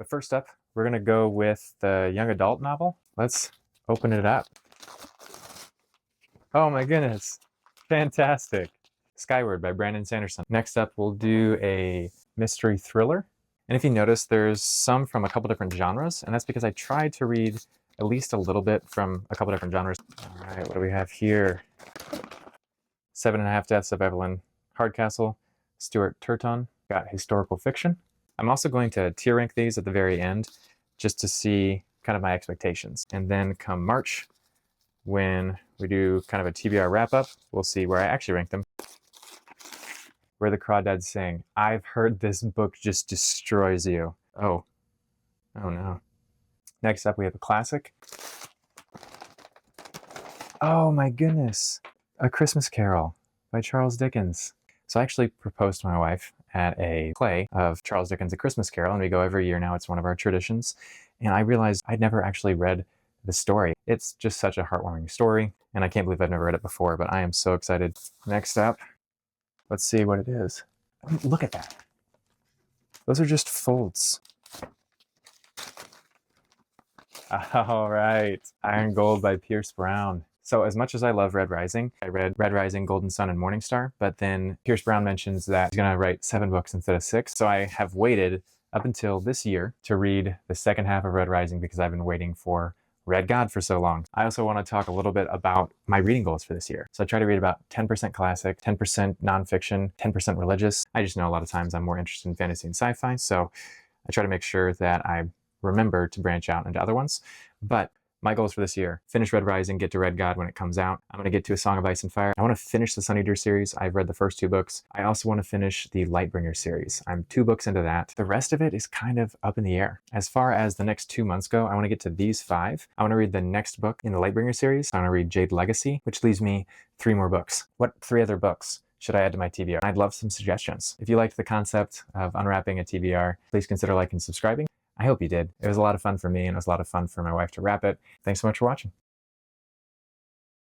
But first up, we're going to go with the young adult novel. Let's open it up. Oh my goodness, fantastic. Skyward by Brandon Sanderson. Next up, we'll do a mystery thriller. And if you notice, there's some from a couple different genres, and that's because I tried to read at least a little bit from a couple different genres. All right, what do we have here? 7.5 Deaths of Evelyn Hardcastle, Stuart Turton. Got historical fiction. I'm also going to tier rank these at the very end just to see kind of my expectations. And then come March, when we do kind of a TBR wrap-up, we'll see where I actually rank them. Where the Crawdads Sing. I've heard this book just destroys you. Oh no. Next up, we have a classic. Oh my goodness. A Christmas Carol by Charles Dickens. So I actually proposed to my wife at a play of Charles Dickens' A Christmas Carol, and we go every year now. It's one of our traditions. And I realized I'd never actually read the story. It's just such a heartwarming story, and I can't believe I've never read it before, but I am so excited. Next up, let's see what it is. I mean, look at that. Those are just folds. All right, Iron Gold by Pierce Brown. So as much as I love Red Rising, I read Red Rising, Golden Sun, and Morning Star, but then Pierce Brown mentions that he's gonna write 7 books instead of 6. So I have waited up until this year to read the second half of Red Rising because I've been waiting for Red God for so long. I also want to talk a little bit about my reading goals for this year. So I try to read about 10% classic, 10% nonfiction, 10% religious. I just know a lot of times I'm more interested in fantasy and sci-fi, so I try to make sure that I remember to branch out into other ones. But my goals for this year: finish Red Rising, get to Red God when it comes out. I'm going to get to A Song of Ice and Fire. I want to finish the Sun Eater series. I've read the first 2 books. I also want to finish the Lightbringer series. I'm 2 books into that. The rest of it is kind of up in the air. As far as the next 2 months go, I want to get to these 5. I want to read the next book in the Lightbringer series. I want to read Jade Legacy, which leaves me 3 more books. What 3 other books should I add to my TBR? I'd love some suggestions. If you liked the concept of unwrapping a TBR, please consider liking and subscribing. I hope you did. It was a lot of fun for me, and it was a lot of fun for my wife to wrap it. Thanks so much for watching.